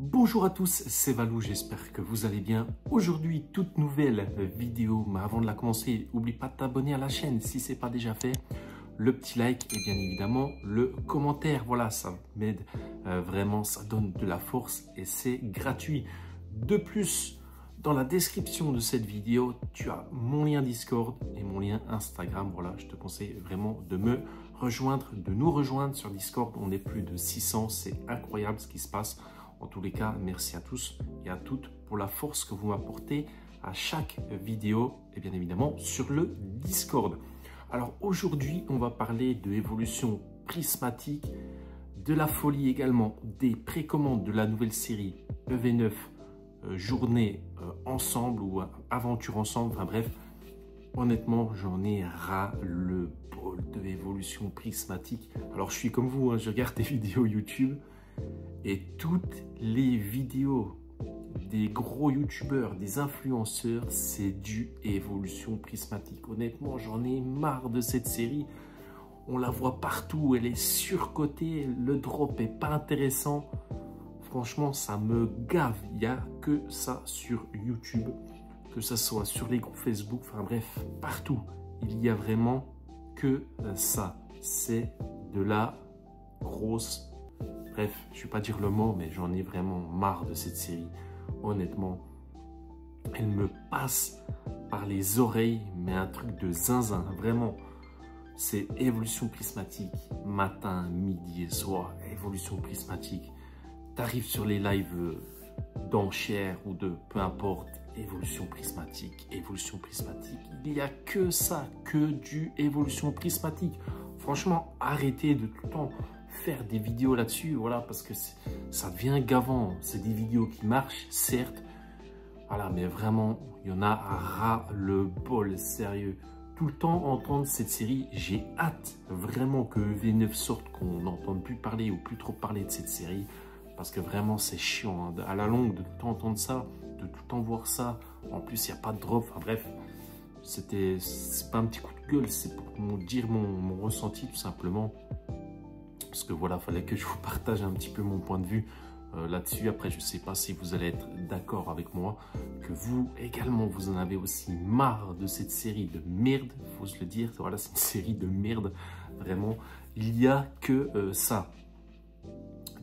Bonjour à tous, c'est Valou, j'espère que vous allez bien. Aujourd'hui, toute nouvelle vidéo, mais avant de la commencer, n'oublie pas de t'abonner à la chaîne si ce n'est pas déjà fait. Le petit like et bien évidemment le commentaire, voilà, ça m'aide vraiment, ça donne de la force et c'est gratuit. De plus, dans la description de cette vidéo, tu as mon lien Discord et mon lien Instagram. Voilà, je te conseille vraiment de me rejoindre, de nous rejoindre sur Discord. On est plus de 600, c'est incroyable ce qui se passe. En tous les cas, merci à tous et à toutes pour la force que vous m'apportez à chaque vidéo et bien évidemment sur le Discord. Alors aujourd'hui, on va parler de évolution prismatique, de la folie également, des précommandes de la nouvelle série EV9, journée ensemble ou aventure ensemble, enfin bref. Honnêtement, j'en ai ras le bol de évolution prismatique. Alors je suis comme vous, hein, je regarde des vidéos YouTube. Et toutes les vidéos des gros youtubeurs, des influenceurs, c'est du évolution prismatique. Honnêtement, j'en ai marre de cette série. On la voit partout, elle est surcotée, le drop est pas intéressant. Franchement, ça me gave. Il n'y a que ça sur YouTube, que ça soit sur les groupes Facebook, enfin bref, partout. Il y a vraiment que ça. C'est de la grosse. Bref, je ne vais pas dire le mot, mais j'en ai vraiment marre de cette série. Honnêtement, elle me passe par les oreilles, mais un truc de zinzin. Vraiment, c'est évolution prismatique. Matin, midi et soir, évolution prismatique. Tu arrives sur les lives d'enchères ou de peu importe, évolution prismatique, évolution prismatique. Il n'y a que ça, que du évolution prismatique. Franchement, arrêtez de tout le temps faire des vidéos là-dessus, voilà, parce que ça devient gavant. C'est des vidéos qui marchent, certes, voilà, mais vraiment, il y en a à ras le bol, sérieux. Tout le temps entendre cette série, j'ai hâte vraiment que EV9 sorte, qu'on n'entende plus parler ou plus trop parler de cette série, parce que vraiment, c'est chiant, hein, à la longue, de tout le temps entendre ça, de tout le temps voir ça. En plus, il n'y a pas de drop, enfin bref, c'est pas un petit coup de gueule, c'est pour dire mon ressenti, tout simplement. Parce que voilà, il fallait que je vous partage un petit peu mon point de vue là-dessus. Après, je ne sais pas si vous allez être d'accord avec moi, que vous également, vous en avez aussi marre de cette série de merde, il faut se le dire. Voilà, c'est une série de merde, vraiment. Il n'y a que ça.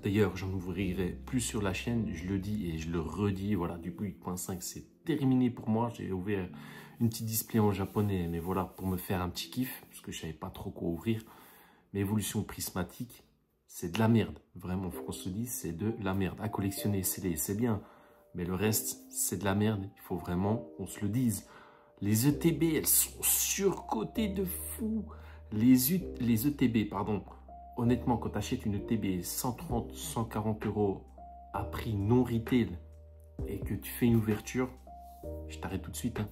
D'ailleurs, j'en ouvrirai plus sur la chaîne, je le dis et je le redis. Voilà, du coup, 8.5, c'est terminé pour moi. J'ai ouvert une petite display en japonais, mais voilà, pour me faire un petit kiff, parce que je ne savais pas trop quoi ouvrir. Mais évolution prismatique, c'est de la merde. Vraiment, il faut qu'on se dise, c'est de la merde. À collectionner, c'est bien. Mais le reste, c'est de la merde. Il faut vraiment qu'on se le dise. Les ETB, elles sont surcotées de fou. Les ETB, pardon. Honnêtement, quand tu achètes une ETB 130, 140 € à prix non retail et que tu fais une ouverture, je t'arrête tout de suite, hein.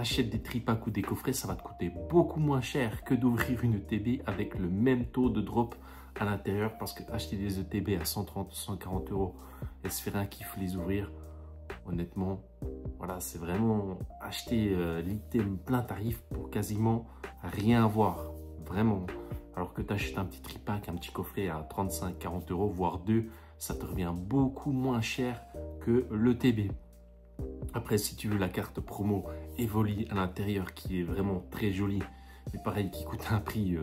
Achète des tripacks ou des coffrets, ça va te coûter beaucoup moins cher que d'ouvrir une ETB avec le même taux de drop à l'intérieur, parce que acheter des ETB à 130, 140 € et se faire un kiff les ouvrir, honnêtement, voilà, c'est vraiment acheter l'item plein tarif pour quasiment rien avoir, vraiment. Alors que tu achètes un petit tripack, un petit coffret à 35, 40 €, voire 2, ça te revient beaucoup moins cher que l'ETB. Après, si tu veux la carte promo Evoli à l'intérieur qui est vraiment très jolie, mais pareil, qui coûte un prix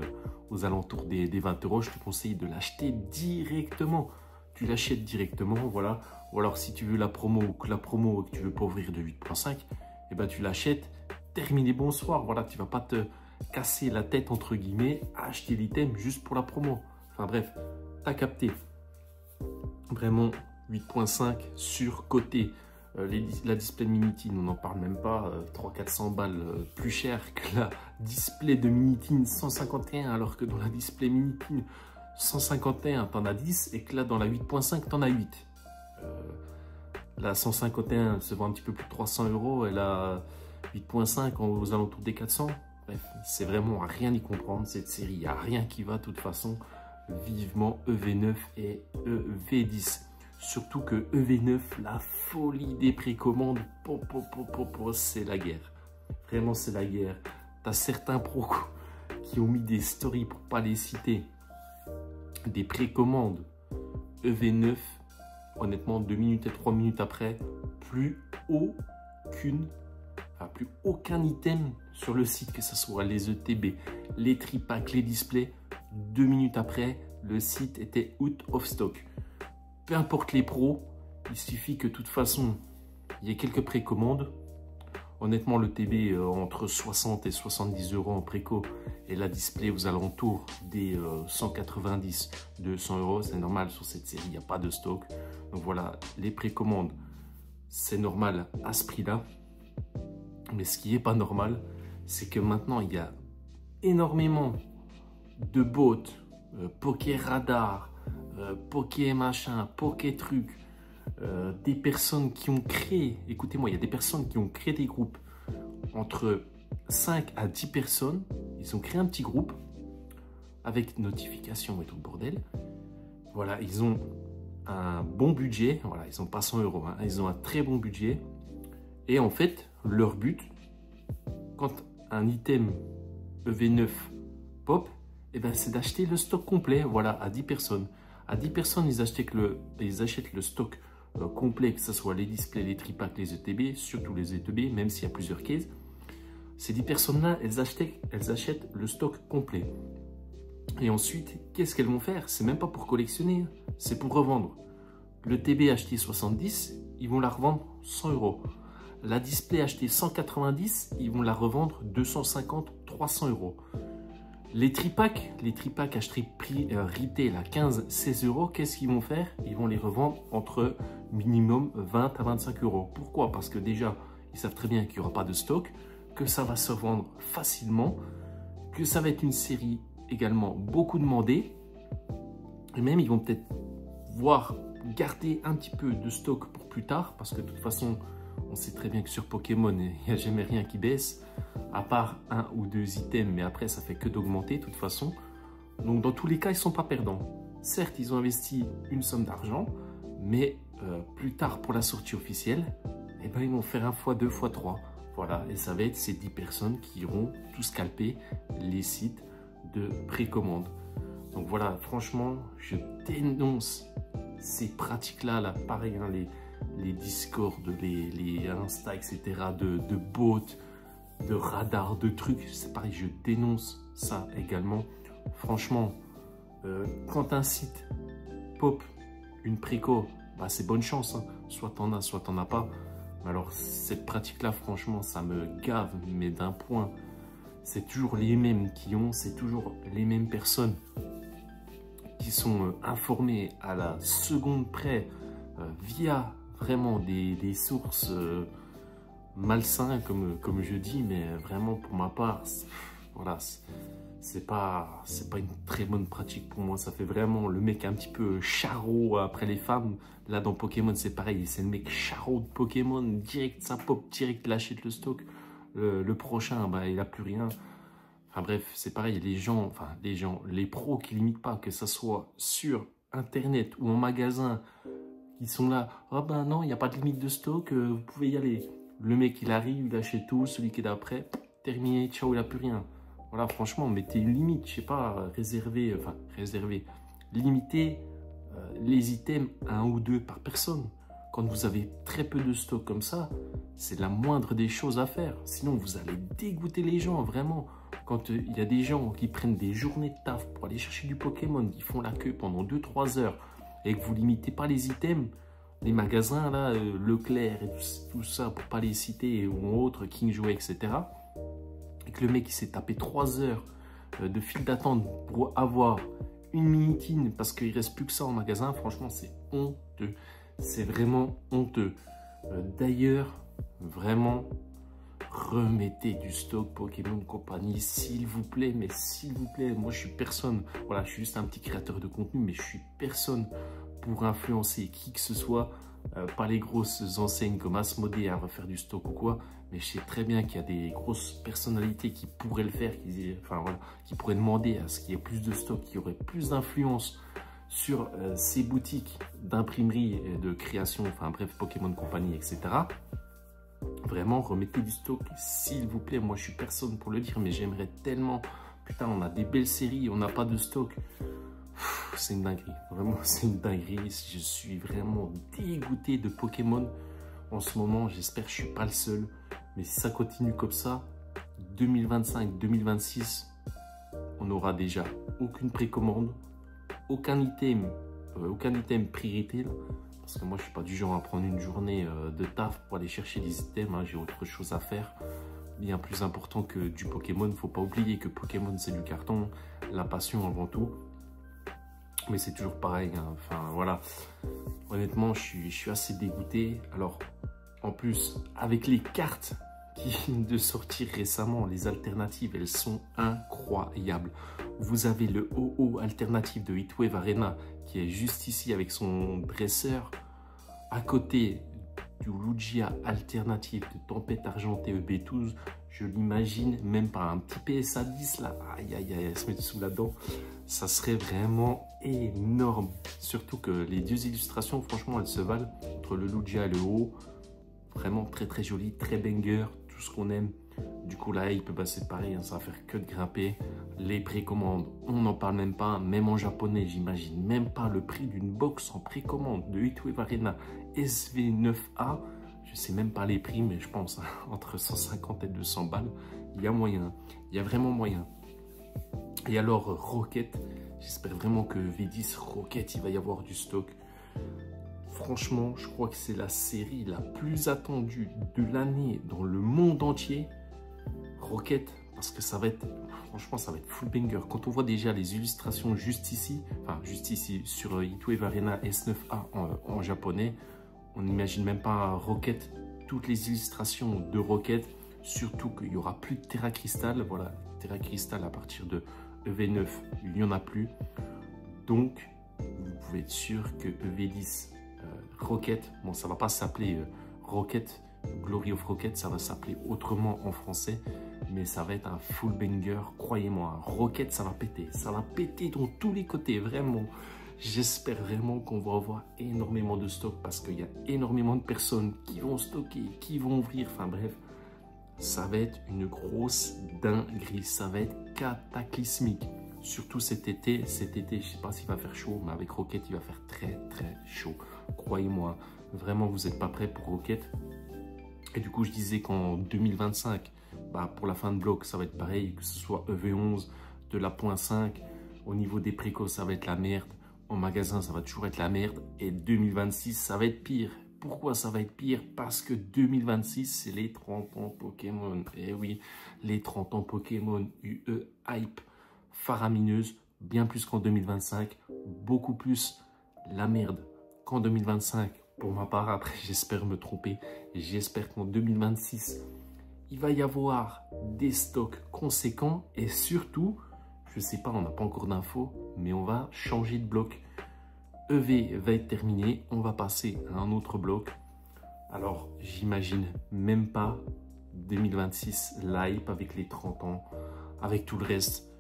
aux alentours des 20 €, je te conseille de l'acheter directement. Tu l'achètes directement, voilà. Ou alors, si tu veux la promo ou que tu veux pas ouvrir de 8.5, eh ben, tu l'achètes, terminé, bonsoir. Voilà, tu vas pas te casser la tête, entre guillemets, à acheter l'item juste pour la promo. Enfin bref, tu as capté. Vraiment, 8.5 surcoté. La display de Minitin, on n'en parle même pas, 300-400 balles plus cher que la display de Minitin 151, alors que dans la display Minitin 151, t'en as 10, et que là, dans la 8.5, t'en as 8. La 151, elle se vend un petit peu plus de 300 €, et la 8.5 aux alentours des 400. Bref, c'est vraiment à rien y comprendre, cette série, il n'y a rien qui va, de toute façon. Vivement EV9 et EV10. Surtout que EV9, la folie des précommandes, c'est la guerre. Vraiment, c'est la guerre. Tu as certains pros qui ont mis des stories, pour ne pas les citer, des précommandes EV9 honnêtement, 2 minutes et 3 minutes après, plus aucun item sur le site, que ce soit les ETB, les tripacks, les displays. 2 minutes après, le site était out of stock. Peu importe les pros, il suffit que de toute façon, il y ait quelques précommandes. Honnêtement, le TB entre 60 et 70 euros en préco et la display aux alentours des 190, 200 euros. C'est normal, sur cette série, il n'y a pas de stock. Donc voilà, les précommandes, c'est normal à ce prix-là. Mais ce qui n'est pas normal, c'est que maintenant, il y a énormément de bots, Poké Radar, Poké machin, Poké truc, des personnes qui ont créé, écoutez-moi, il y a des personnes qui ont créé des groupes entre 5 à 10 personnes. Ils ont créé un petit groupe avec notification et tout le bordel. Voilà, ils ont un bon budget. Voilà, ils n'ont pas 100 euros, hein, ils ont un très bon budget. Et en fait, leur but, quand un item EV9 pop, eh ben, c'est d'acheter le stock complet, voilà, à 10 personnes. À 10 personnes, ils achètent le stock complet, que ce soit les displays, les tripacks, les ETB, surtout les ETB, même s'il y a plusieurs cases. Ces 10 personnes-là, elles achètent le stock complet. Et ensuite, qu'est-ce qu'elles vont faire? C'est même pas pour collectionner, c'est pour revendre. Le TB acheté 70, ils vont la revendre 100 euros. La display achetée 190, ils vont la revendre 250, 300 euros. Les tripacks achetés prix retail à 15, 16 euros, qu'est-ce qu'ils vont faire? Ils vont les revendre entre minimum 20 à 25 euros. Pourquoi? Parce que déjà, ils savent très bien qu'il n'y aura pas de stock, que ça va se vendre facilement, que ça va être une série également beaucoup demandée. Et même, ils vont peut-être voir garder un petit peu de stock pour plus tard, parce que de toute façon, on sait très bien que sur Pokémon, il n'y a jamais rien qui baisse, à part 1 ou 2 items, mais après, ça fait que d'augmenter de toute façon. Donc, dans tous les cas, ils ne sont pas perdants. Certes, ils ont investi une somme d'argent, mais plus tard, pour la sortie officielle, eh ben, ils vont faire 1 x 2 x 3. Voilà, et ça va être ces 10 personnes qui iront tout scalper les sites de précommande. Donc voilà, franchement, je dénonce ces pratiques-là, là, pareil, hein, les Discord, les Insta, etc., de bots, de radars, de trucs. C'est pareil, je dénonce ça également. Franchement, quand un site pop une préco, bah, c'est bonne chance, hein. Soit t'en as, soit t'en as pas. Alors cette pratique-là, franchement, ça me gave, mais d'un point. C'est toujours les mêmes qui ont, c'est toujours les mêmes personnes qui sont informées à la seconde près via vraiment des sources malsaines, comme je dis, mais vraiment pour ma part, voilà, c'est pas une très bonne pratique pour moi. Ça fait vraiment le mec un petit peu charreau après les femmes. Là dans Pokémon c'est pareil, c'est le mec charreau de Pokémon, direct ça pop, direct il achète le stock. Le prochain, bah, il n'a plus rien. Enfin bref, c'est pareil, les pros qui limitent pas, que ce soit sur internet ou en magasin, qui sont là, oh ben non, il n'y a pas de limite de stock, vous pouvez y aller. Le mec il arrive, il achète tout, celui qui est d'après, terminé, ciao, il n'a plus rien. Voilà, franchement, mettez une limite, je sais pas, réserver, limiter les items à 1 ou 2 par personne. Quand vous avez très peu de stock comme ça, c'est la moindre des choses à faire. Sinon, vous allez dégoûter les gens, vraiment. Quand il y a des gens qui prennent des journées de taf pour aller chercher du Pokémon, qui font la queue pendant 2-3 heures, et que vous ne limitez pas les items, les magasins, là, Leclerc et tout ça, pour pas les citer, ou autres, King Jouet, etc., et que le mec il s'est tapé 3 heures de file d'attente pour avoir une minitine parce qu'il ne reste plus que ça en magasin, franchement, c'est honteux. C'est vraiment honteux. D'ailleurs, vraiment, remettez du stock Pokémon Company, s'il vous plaît, mais s'il vous plaît. Moi, je suis personne. Voilà, je suis juste un petit créateur de contenu, mais je suis personne pour influencer qui que ce soit. Pas les grosses enseignes comme Asmodée à refaire du stock ou quoi, mais je sais très bien qu'il y a des grosses personnalités qui pourraient le faire, qui pourraient demander à ce qu'il y ait plus de stock, qui aurait plus d'influence sur ces boutiques d'imprimerie et de création, enfin bref, Pokémon Company, etc. Vraiment, remettez du stock, s'il vous plaît. Moi, je suis personne pour le dire, mais j'aimerais tellement. Putain, on a des belles séries, on n'a pas de stock. C'est une dinguerie, vraiment c'est une dinguerie. Je suis vraiment dégoûté de Pokémon en ce moment. J'espère que je ne suis pas le seul. Mais si ça continue comme ça, 2025-2026, on n'aura déjà aucune précommande, aucun item prix retail. Parce que moi je suis pas du genre à prendre une journée de taf pour aller chercher des items, hein. J'ai autre chose à faire, bien plus important que du Pokémon. Faut pas oublier que Pokémon c'est du carton, la passion avant tout. Mais c'est toujours pareil, hein. Enfin voilà, honnêtement je suis assez dégoûté. Alors en plus avec les cartes qui viennent de sortir récemment, les alternatives elles sont incroyables. Vous avez le OO alternatif de Heatwave Arena qui est juste ici avec son dresseur, à côté du Lugia alternatif de Tempête Argentée EB12. Je l'imagine même pas, un petit PSA 10 là, aïe aïe aïe, elle se met dessous là-dedans, ça serait vraiment énorme. Surtout que les deux illustrations, franchement, elles se valent entre le Lugia et le OO. Vraiment très très joli, très banger, tout ce qu'on aime. Du coup là, il peut passer pareil, hein, ça va faire que de grimper. Les précommandes, on n'en parle même pas, même en japonais, j'imagine même pas le prix d'une box en précommande de Heatwave Arena SV9A. Je sais même pas les prix, mais je pense entre 150 et 200 balles. Il y a moyen, il y a vraiment moyen. Et alors Rocket, j'espère vraiment que V10 Rocket, il va y avoir du stock. Franchement, je crois que c'est la série la plus attendue de l'année dans le monde entier. Rocket, parce que ça va être, franchement, ça va être full banger. Quand on voit déjà les illustrations juste ici sur Heatwave Arena S9A en japonais, on n'imagine même pas Rocket, toutes les illustrations de Rocket, surtout qu'il n'y aura plus de Terra Crystal. Voilà, Terra Crystal à partir de EV9, il n'y en a plus. Donc, vous pouvez être sûr que EV10 Rocket, bon, ça va pas s'appeler Rocket, Glory of Rocket, ça va s'appeler autrement en français, mais ça va être un full banger, croyez-moi. Rocket, ça va péter dans tous les côtés, vraiment. J'espère vraiment qu'on va avoir énormément de stock parce qu'il y a énormément de personnes qui vont stocker, qui vont ouvrir, enfin bref, ça va être une grosse dinguerie, ça va être cataclysmique. Surtout cet été, je ne sais pas s'il va faire chaud, mais avec Rocket, il va faire très très chaud. Croyez-moi, vraiment, vous n'êtes pas prêts pour Rocket. Et du coup, je disais qu'en 2025, pour la fin de bloc, ça va être pareil, que ce soit EV11, de la .5, au niveau des précos, ça va être la merde. En magasin, ça va toujours être la merde. Et 2026, ça va être pire. Pourquoi ça va être pire? Parce que 2026, c'est les 30 ans Pokémon. Et oui, les 30 ans Pokémon UE hype faramineuse, bien plus qu'en 2025, beaucoup plus la merde qu'en 2025. Pour ma part, après, j'espère me tromper. J'espère qu'en 2026, il va y avoir des stocks conséquents et surtout, je sais pas, on n'a pas encore d'infos, mais on va changer de bloc. EV va être terminé, on va passer à un autre bloc. Alors, j'imagine même pas 2026, l'hype avec les 30 ans, avec tout le reste.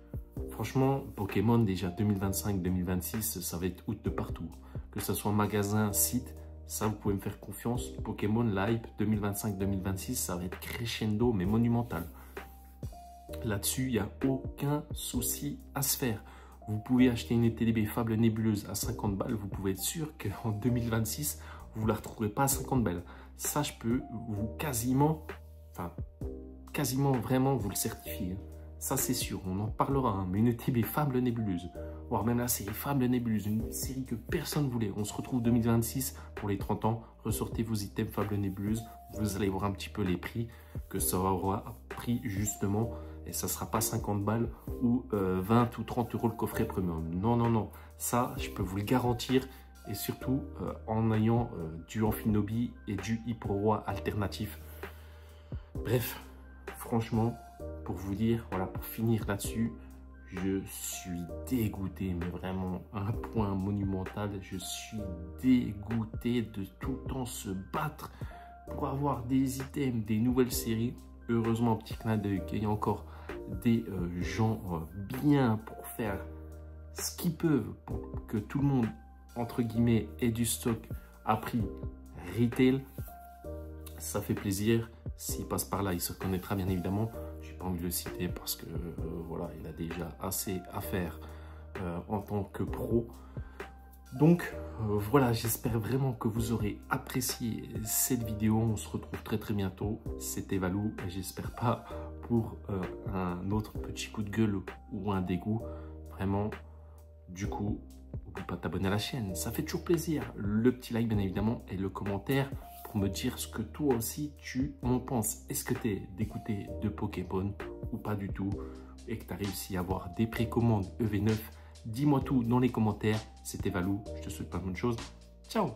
Franchement, Pokémon, déjà 2025-2026, ça va être août de partout. Que ce soit magasin, site, ça vous pouvez me faire confiance. Pokémon, l'hype 2025-2026, ça va être crescendo, mais monumental. Là-dessus, il n'y a aucun souci à se faire. Vous pouvez acheter une ETB Fable Nébuleuse à 50 balles. Vous pouvez être sûr qu'en 2026, vous ne la retrouverez pas à 50 balles. Ça, je peux vous quasiment vraiment vous le certifier. Ça, c'est sûr, on en parlera. Hein, mais une ETB Fable Nébuleuse, voire même la série Fable Nébuleuse, une série que personne ne voulait. On se retrouve 2026 pour les 30 ans. Ressortez vos items Fable Nébuleuse. Vous allez voir un petit peu les prix que ça aura pris justement. Et ça ne sera pas 50 balles ou 20 ou 30 euros le coffret premium. Non, non, non. Ça, je peux vous le garantir. Et surtout, en ayant du Amphinobi et du Hyperroi alternatif. Bref, franchement, pour vous dire, voilà, pour finir là-dessus, je suis dégoûté, mais vraiment un point monumental. Je suis dégoûté de tout le temps se battre pour avoir des items, des nouvelles séries. Heureusement, petit clin d'œil, qu'il y a encore des gens bien pour faire ce qu'ils peuvent pour que tout le monde, entre guillemets, ait du stock à prix retail. Ça fait plaisir. S'il passe par là, il se reconnaîtra bien évidemment. Je n'ai pas envie de le citer parce que voilà, il a déjà assez à faire en tant que pro. Donc voilà, j'espère vraiment que vous aurez apprécié cette vidéo. On se retrouve très très bientôt. C'était Valou et j'espère pas pour un autre petit coup de gueule ou un dégoût. Vraiment, du coup, n'oublie pas de t'abonner à la chaîne. Ça fait toujours plaisir. Le petit like bien évidemment et le commentaire pour me dire ce que toi aussi tu en penses. Est-ce que tu es dégoûté de Pokémon ou pas du tout et que tu as réussi à avoir des précommandes EV9? Dis-moi tout dans les commentaires. C'était Valou, je te souhaite plein de bonnes choses. Ciao!